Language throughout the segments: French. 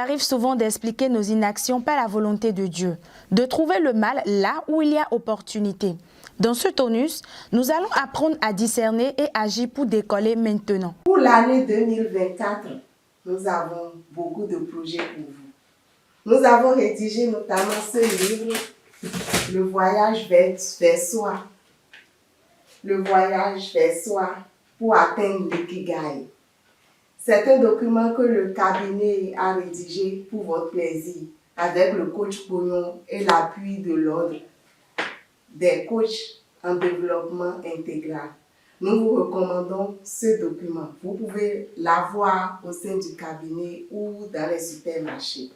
arrive souvent d'expliquer nos inactions par la volonté de Dieu, de trouver le mal là où il y a opportunité. Dans ce tonus, nous allons apprendre à discerner et agir pour décoller maintenant. Pour l'année 2024, nous avons beaucoup de projets pour vous. Nous avons rédigé notamment ce livre, Le voyage vers soi. Le voyage vers soi pour atteindre l'ikigai. C'est un document que le cabinet a rédigé pour votre plaisir avec le coach Pognon et l'appui de l'ordre des coachs en développement intégral. Nous vous recommandons ce document. Vous pouvez l'avoir au sein du cabinet ou dans les supermarchés.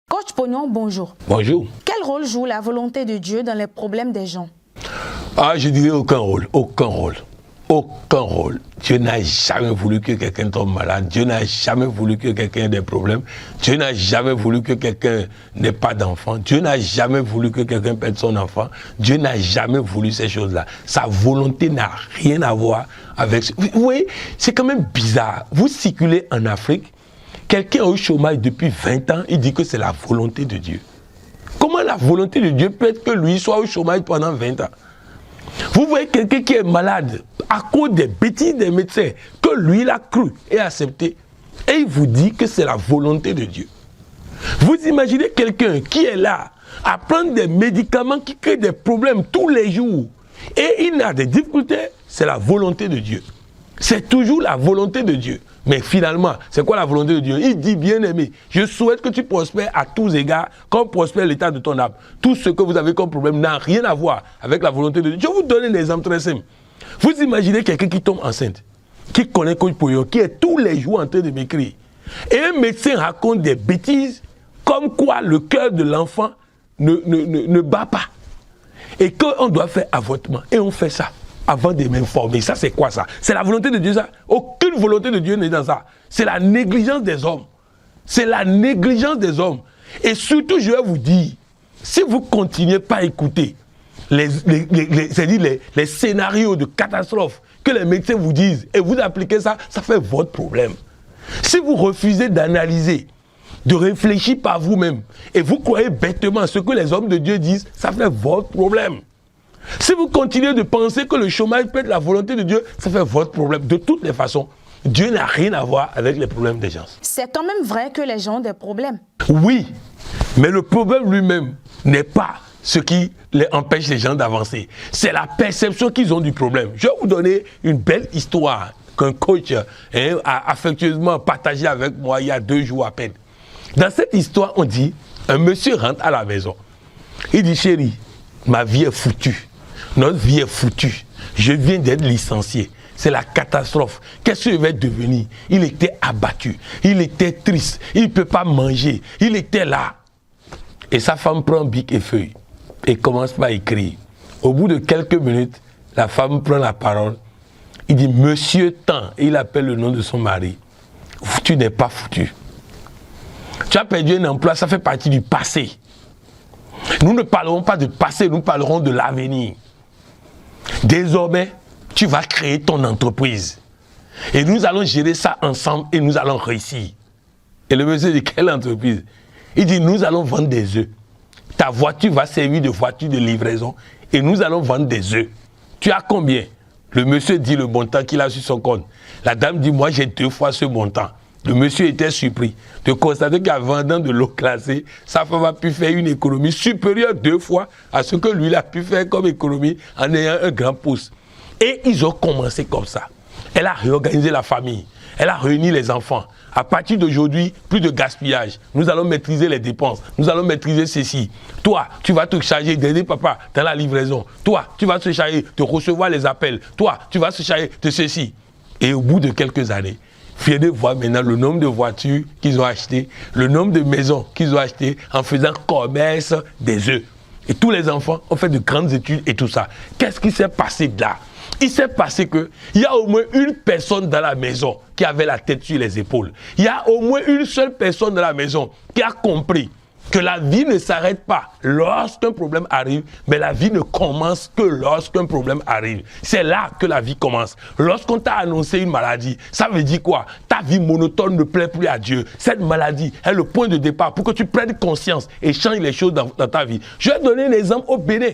Coach Pognon, bonjour. Bonjour. Quel rôle joue la volonté de Dieu dans les problèmes des gens? Je dirais aucun rôle, aucun rôle. Aucun rôle. Dieu n'a jamais voulu que quelqu'un tombe malade. Dieu n'a jamais voulu que quelqu'un ait des problèmes. Dieu n'a jamais voulu que quelqu'un n'ait pas d'enfant. Dieu n'a jamais voulu que quelqu'un perde son enfant. Dieu n'a jamais voulu ces choses-là. Sa volonté n'a rien à voir avec... Vous voyez, c'est quand même bizarre. Vous circulez en Afrique, quelqu'un est au chômage depuis 20 ans, il dit que c'est la volonté de Dieu. Comment la volonté de Dieu peut être que lui soit au chômage pendant 20 ans? Vous voyez quelqu'un qui est malade à cause des bêtises des médecins, que lui il a cru et accepté, et il vous dit que c'est la volonté de Dieu. Vous imaginez quelqu'un qui est là à prendre des médicaments qui créent des problèmes tous les jours, et il a des difficultés, c'est la volonté de Dieu. C'est toujours la volonté de Dieu. Mais finalement, c'est quoi la volonté de Dieu? Il dit, bien-aimé, je souhaite que tu prospères à tous égards, comme prospère l'état de ton âme. Tout ce que vous avez comme problème n'a rien à voir avec la volonté de Dieu. Je vais vous donner un exemple très simple. Vous imaginez quelqu'un qui tombe enceinte, qui connaît Coach Pognon, qui est tous les jours en train de m'écrire. Et un médecin raconte des bêtises, comme quoi le cœur de l'enfant ne bat pas. Et qu'on doit faire avortement. Et on fait ça avant de m'informer. Ça, c'est quoi ça? C'est la volonté de Dieu, ça? Aucune volonté de Dieu n'est dans ça. C'est la négligence des hommes. C'est la négligence des hommes. Et surtout, je vais vous dire, si vous continuez pas à écouter les scénarios de catastrophe que les médecins vous disent, et vous appliquez ça, ça fait votre problème. Si vous refusez d'analyser, de réfléchir par vous-même, et vous croyez bêtement à ce que les hommes de Dieu disent, ça fait votre problème. Si vous continuez de penser que le chômage peut être la volonté de Dieu, ça fait votre problème. De toutes les façons, Dieu n'a rien à voir avec les problèmes des gens. C'est quand même vrai que les gens ont des problèmes. Oui, mais le problème lui-même n'est pas ce qui empêche les gens d'avancer. C'est la perception qu'ils ont du problème. Je vais vous donner une belle histoire qu'un coach a affectueusement partagée avec moi il y a 2 jours à peine. Dans cette histoire, on dit, un monsieur rentre à la maison. Il dit, chérie, ma vie est foutue. Notre vie est foutue. Je viens d'être licencié. C'est la catastrophe. Qu'est-ce que je vais devenir? Il était abattu. Il était triste. Il ne peut pas manger. Il était là. Et sa femme prend bic et feuille et commence par écrire. Au bout de quelques minutes, la femme prend la parole. Il dit, Monsieur Tant, et il appelle le nom de son mari. Tu n'es pas foutu. Tu as perdu un emploi, ça fait partie du passé. Nous ne parlerons pas de passé, nous parlerons de l'avenir. Désormais, tu vas créer ton entreprise. Et nous allons gérer ça ensemble et nous allons réussir. Et le monsieur dit, quelle entreprise? Il dit, nous allons vendre des œufs. Ta voiture va servir de voiture de livraison et nous allons vendre des œufs. Tu as combien? Le monsieur dit le montant qu'il a sur son compte. La dame dit, moi j'ai 2 fois ce montant. Le monsieur était surpris de constater qu'en vendant de l'eau classée, sa femme a pu faire une économie supérieure 2 fois à ce que lui a pu faire comme économie en ayant un grand pouce. Et ils ont commencé comme ça. Elle a réorganisé la famille. Elle a réuni les enfants. À partir d'aujourd'hui, plus de gaspillage. Nous allons maîtriser les dépenses. Nous allons maîtriser ceci. Toi, tu vas te charger d'aider papa dans la livraison. Toi, tu vas te charger de recevoir les appels. Toi, tu vas te charger de ceci. Et au bout de quelques années, venez voir maintenant le nombre de voitures qu'ils ont achetées, le nombre de maisons qu'ils ont achetées en faisant commerce des œufs. Et tous les enfants ont fait de grandes études et tout ça. Qu'est-ce qui s'est passé là? Il s'est passé qu'il y a au moins une personne dans la maison qui avait la tête sur les épaules. Il y a au moins une seule personne dans la maison qui a compris que la vie ne s'arrête pas lorsqu'un problème arrive, mais la vie ne commence que lorsqu'un problème arrive. C'est là que la vie commence. Lorsqu'on t'a annoncé une maladie, ça veut dire quoi? Ta vie monotone ne plaît plus à Dieu. Cette maladie est le point de départ pour que tu prennes conscience et changes les choses dans ta vie. Je vais donner un exemple au Bénin.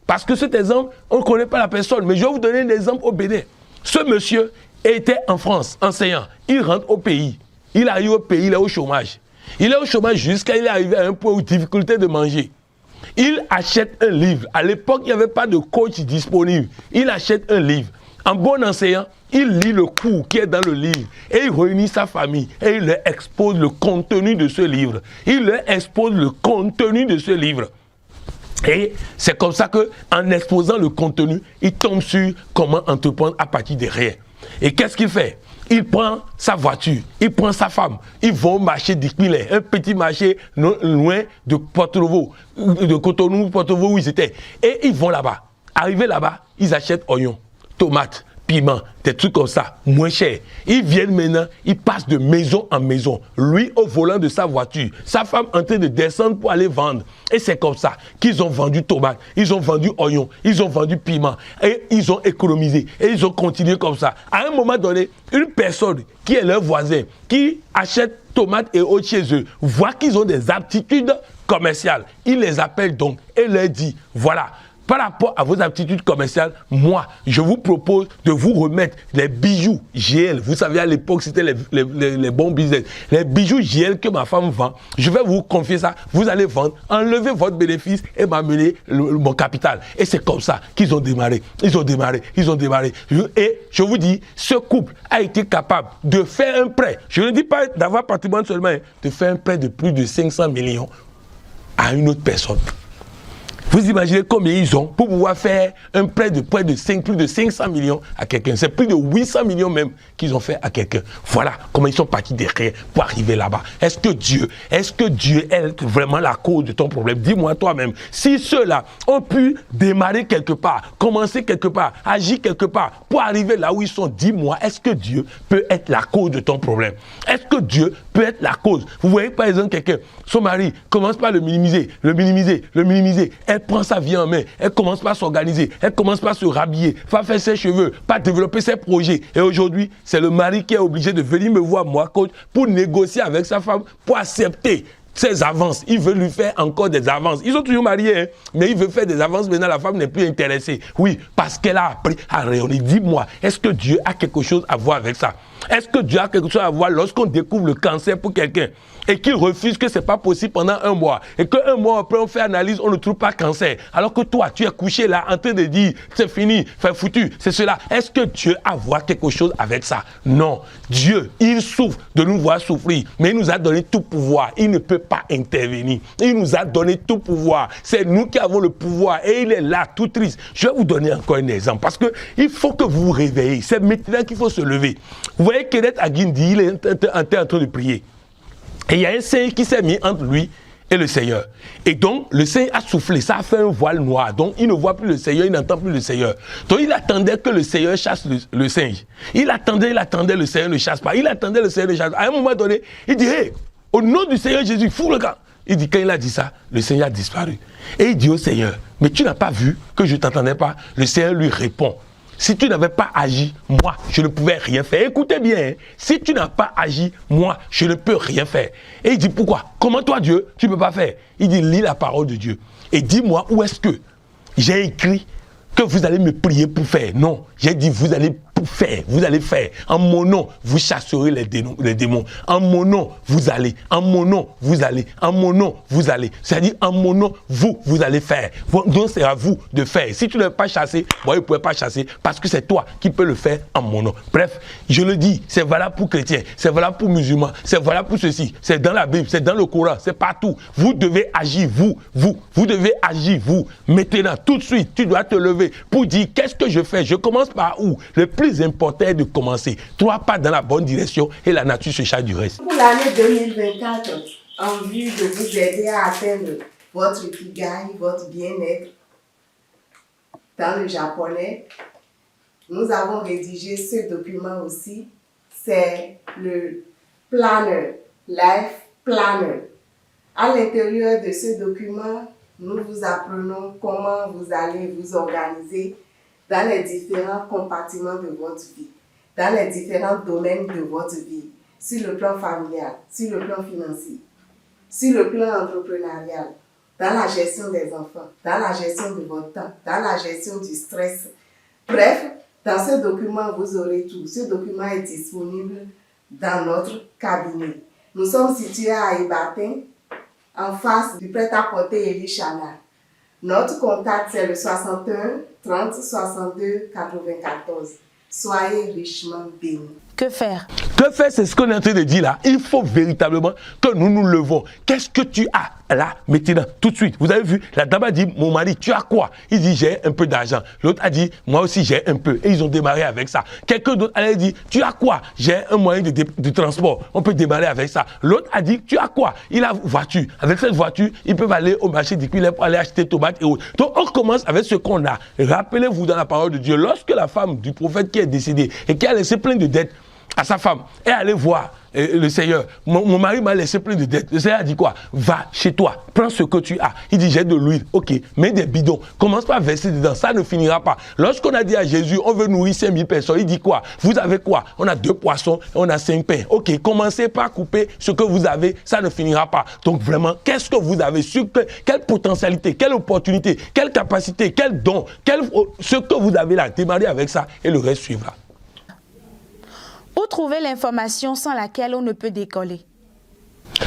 Parce que cet exemple, on ne connaît pas la personne, mais je vais vous donner un exemple au Bénin. Ce monsieur était en France, enseignant. Il rentre au pays. Il arrive au pays, il est au chômage. Il est au chômage jusqu'à il est arrivé à un point où difficulté de manger. Il achète un livre. À l'époque, il n'y avait pas de coach disponible. Il achète un livre. En bon enseignant, il lit le cours qui est dans le livre et il réunit sa famille et il leur expose le contenu de ce livre. Il leur expose le contenu de ce livre. Et c'est comme ça qu'en exposant le contenu, il tombe sur comment entreprendre à partir de rien. Et qu'est-ce qu'il fait? Il prend sa voiture, il prend sa femme, ils vont au marché d'Ikmile, un petit marché loin de Porto-Novo, de Cotonou, Porto-Novo où ils étaient. Et ils vont là-bas. Arrivés là-bas, ils achètent oignons, tomates, piments, des trucs comme ça, moins cher. Ils viennent maintenant, ils passent de maison en maison. Lui au volant de sa voiture, sa femme en train de descendre pour aller vendre. Et c'est comme ça qu'ils ont vendu tomates, ils ont vendu oignons, ils ont vendu piments. Et ils ont économisé. Et ils ont continué comme ça. À un moment donné, une personne qui est leur voisin, qui achète tomates et autres chez eux, voit qu'ils ont des aptitudes commerciales. Il les appelle donc et leur dit, voilà, par rapport à vos aptitudes commerciales, moi, je vous propose de vous remettre les bijoux GL. Vous savez, à l'époque, c'était les bons business. Les bijoux GL que ma femme vend, je vais vous confier ça. Vous allez vendre, enlever votre bénéfice et m'amener mon capital. Et c'est comme ça qu'ils ont démarré. Ils ont démarré. Et je vous dis, ce couple a été capable de faire un prêt. Je ne dis pas d'avoir patrimoine seulement, de faire un prêt de plus de 500 millions à une autre personne. Vous imaginez combien ils ont pour pouvoir faire un prêt de plus de 500 millions à quelqu'un. C'est plus de 800 millions même qu'ils ont fait à quelqu'un. Voilà comment ils sont partis de rien pour arriver là-bas. Est-ce que Dieu est vraiment la cause de ton problème? Dis-moi toi-même. Si ceux-là ont pu démarrer quelque part, commencer quelque part, agir quelque part pour arriver là où ils sont, dis-moi, est-ce que Dieu peut être la cause de ton problème? Est-ce que Dieu peut être la cause? Vous voyez par exemple quelqu'un, son mari commence par le minimiser. Elle prend sa vie en main, elle commence par s'organiser, elle commence par se rhabiller, par faire ses cheveux, par développer ses projets. Et aujourd'hui, c'est le mari qui est obligé de venir me voir, moi, coach, pour négocier avec sa femme, pour accepter ses avances. Il veut lui faire encore des avances. Ils sont toujours mariés, hein, mais il veut faire des avances. Maintenant, la femme n'est plus intéressée. Oui, parce qu'elle a appris à rayonner. Dis-moi, est-ce que Dieu a quelque chose à voir avec ça? Est-ce que Dieu a quelque chose à voir lorsqu'on découvre le cancer pour quelqu'un et qu'il refuse que ce n'est pas possible pendant un mois et qu'un mois après on fait analyse, on ne trouve pas cancer, alors que toi, tu es couché là en train de dire c'est fini, c'est foutu, c'est cela. Est-ce que Dieu a à voir quelque chose avec ça? Non. Dieu, il souffre de nous voir souffrir, mais il nous a donné tout pouvoir. Il ne peut pas intervenir. Il nous a donné tout pouvoir. C'est nous qui avons le pouvoir et il est là, tout triste. Je vais vous donner encore un exemple parce qu'il faut que vous vous réveillez. C'est maintenant qu'il faut se lever. Vous voyez Kenneth Aguindi, il est en train de prier. Et il y a un singe qui s'est mis entre lui et le Seigneur. Et donc, le singe a soufflé, ça a fait un voile noir. Donc, il ne voit plus le Seigneur, il n'entend plus le Seigneur. Donc, il attendait que le Seigneur chasse le singe. Il attendait, le Seigneur ne chasse pas. Il attendait, le Seigneur ne chasse pas. À un moment donné, il dit, hey, au nom du Seigneur Jésus, fous le camp. Il dit, quand il a dit ça, le Seigneur a disparu. Et il dit au Seigneur, mais tu n'as pas vu que je ne t'entendais pas? Le Seigneur lui répond, si tu n'avais pas agi, moi, je ne pouvais rien faire. Écoutez bien, hein. Si tu n'as pas agi, moi, je ne peux rien faire. Et il dit, pourquoi? Comment toi, Dieu, tu ne peux pas faire? Il dit, lis la parole de Dieu. Et dis-moi, où est-ce que j'ai écrit que vous allez me prier pour faire? Non, j'ai dit, vous allez faire, vous allez faire. En mon nom, vous chasserez les démons. En mon nom, vous allez. En mon nom, vous allez. En mon nom, vous allez. C'est-à-dire, en mon nom, vous allez faire. Donc, c'est à vous de faire. Si tu ne veux pas chasser, moi, vous ne pouvez pas chasser parce que c'est toi qui peux le faire en mon nom. Bref, je le dis, c'est valable pour chrétiens, c'est valable pour musulmans, c'est valable pour ceci. C'est dans la Bible, c'est dans le Coran, c'est partout. Vous devez agir, vous devez agir, vous. Maintenant, tout de suite, tu dois te lever pour dire, qu'est-ce que je fais? Je commence par où? Le plus important est de commencer. 3 pas dans la bonne direction et la nature se charge du reste. Pour l'année 2024, en vue de vous aider à atteindre votre ikigai, votre bien-être dans le japonais, nous avons rédigé ce document aussi. C'est le Planner, Life Planner. À l'intérieur de ce document, nous vous apprenons comment vous allez vous organiser dans les différents compartiments de votre vie, dans les différents domaines de votre vie, sur le plan familial, sur le plan financier, sur le plan entrepreneurial, dans la gestion des enfants, dans la gestion de votre temps, dans la gestion du stress. Bref, dans ce document, vous aurez tout. Ce document est disponible dans notre cabinet. Nous sommes situés à Ibatin, en face du prêt-à-porter Elie Chana. Notre contact, c'est le 61 30 62 94. Soyez richement bénis. Que faire? Que faire, c'est ce qu'on est en train de dire là. Il faut véritablement que nous nous levons. Qu'est-ce que tu as là, maintenant, tout de suite? Vous avez vu, la dame a dit, mon mari, tu as quoi? Il dit, j'ai un peu d'argent. L'autre a dit, moi aussi, j'ai un peu. Et ils ont démarré avec ça. Quelqu'un d'autre a dit, tu as quoi? J'ai un moyen de transport. On peut démarrer avec ça. L'autre a dit, tu as quoi? Il a une voiture. Avec cette voiture, ils peuvent aller au marché du cuir pour aller acheter tomates et autres. Donc, on commence avec ce qu'on a. Rappelez-vous dans la parole de Dieu, lorsque la femme du prophète qui est décédée et qui a laissé plein de dettes à sa femme est allée voir le Seigneur. Mon mari m'a laissé plein de dettes. Le Seigneur a dit quoi? Va chez toi, prends ce que tu as. Il dit, j'ai de l'huile. Ok, mets des bidons. Commence pas à verser dedans, ça ne finira pas. Lorsqu'on a dit à Jésus, on veut nourrir 5000 personnes, il dit quoi? Vous avez quoi? On a 2 poissons et on a 5 pains. Ok, commencez pas à couper ce que vous avez, ça ne finira pas. Donc vraiment, qu'est-ce que vous avez? Quelle potentialité, quelle opportunité, quelle capacité, quel don, ce que vous avez là, démarrez avec ça et le reste suivra. Où trouver l'information sans laquelle on ne peut décoller?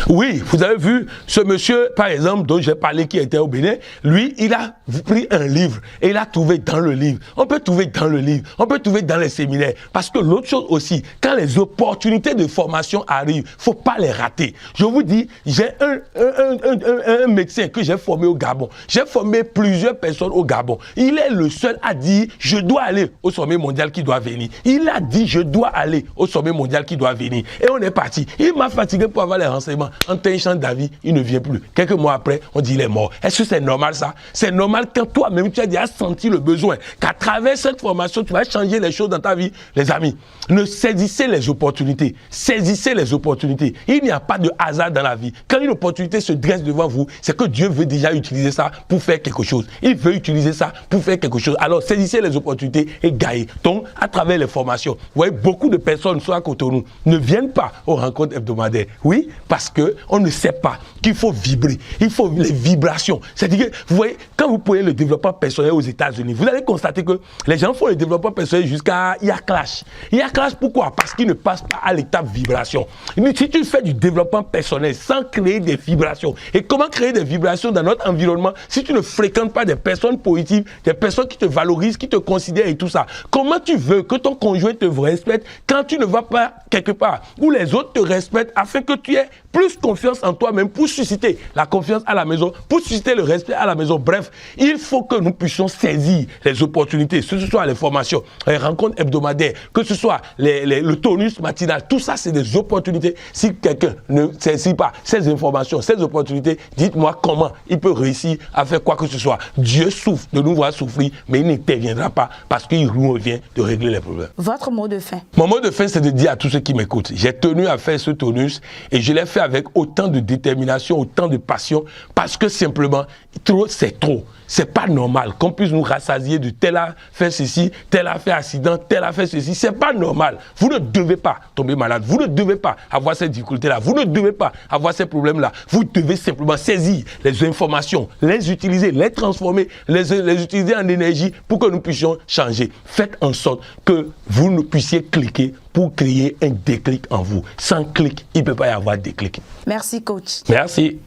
Oui, vous avez vu ce monsieur, par exemple, dont j'ai parlé, qui était au Bénin, lui, il a pris un livre et il a trouvé dans le livre. On peut trouver dans le livre, on peut trouver dans les séminaires. Parce que l'autre chose aussi, quand les opportunités de formation arrivent, il ne faut pas les rater. Je vous dis, j'ai un médecin que j'ai formé au Gabon. J'ai formé plusieurs personnes au Gabon. Il est le seul à dire, je dois aller au sommet mondial qui doit venir. Il a dit, je dois aller au sommet mondial qui doit venir. Et on est parti. Il m'a fatigué pour avoir les renseignements. En t'inchant d'avis, il ne vient plus. Quelques mois après, on dit il est mort. Est-ce que c'est normal ça? C'est normal quand toi-même tu as déjà senti le besoin, qu'à travers cette formation, tu vas changer les choses dans ta vie. Les amis, ne saisissez les opportunités. Saisissez les opportunités. Il n'y a pas de hasard dans la vie. Quand une opportunité se dresse devant vous, c'est que Dieu veut déjà utiliser ça pour faire quelque chose. Il veut utiliser ça pour faire quelque chose. Alors saisissez les opportunités et gagnez. Donc, à travers les formations, vous voyez, beaucoup de personnes, soit à Cotonou, ne viennent pas aux rencontres hebdomadaires. Oui, parce qu'on ne sait pas qu'il faut vibrer. Il faut les vibrations. C'est-à-dire que, vous voyez, quand vous prenez le développement personnel aux États-Unis, vous allez constater que les gens font le développement personnel jusqu'à il y a clash. Il y a clash pourquoi? Parce qu'ils ne passent pas à l'étape vibration. Si tu fais du développement personnel sans créer des vibrations, et comment créer des vibrations dans notre environnement si tu ne fréquentes pas des personnes positives, des personnes qui te valorisent, qui te considèrent et tout ça? Comment tu veux que ton conjoint te respecte quand tu ne vas pas quelque part où les autres te respectent afin que tu aies plus confiance en toi-même pour susciter la confiance à la maison, pour susciter le respect à la maison. Bref, il faut que nous puissions saisir les opportunités, que ce soit les formations, les rencontres hebdomadaires, que ce soit le tonus matinal, tout ça c'est des opportunités. Si quelqu'un ne saisit pas ces informations, ces opportunités, dites-moi comment il peut réussir à faire quoi que ce soit. Dieu souffre de nous voir souffrir, mais il n'interviendra pas parce qu'il nous revient de régler les problèmes. Votre mot de fin? Mon mot de fin, c'est de dire à tous ceux qui m'écoutent, j'ai tenu à faire ce tonus et je l'ai fait avec autant de détermination, autant de passion, parce que simplement, trop, c'est trop. C'est pas normal qu'on puisse nous rassasier de tel a fait ceci, tel a fait accident, tel a fait ceci. C'est pas normal. Vous ne devez pas tomber malade. Vous ne devez pas avoir ces difficultés-là. Vous ne devez pas avoir ces problèmes-là. Vous devez simplement saisir les informations, les utiliser, les transformer, les utiliser en énergie pour que nous puissions changer. Faites en sorte que vous ne puissiez cliquer pour créer un déclic en vous. Sans clic, il ne peut pas y avoir de déclic. Merci, coach. Merci.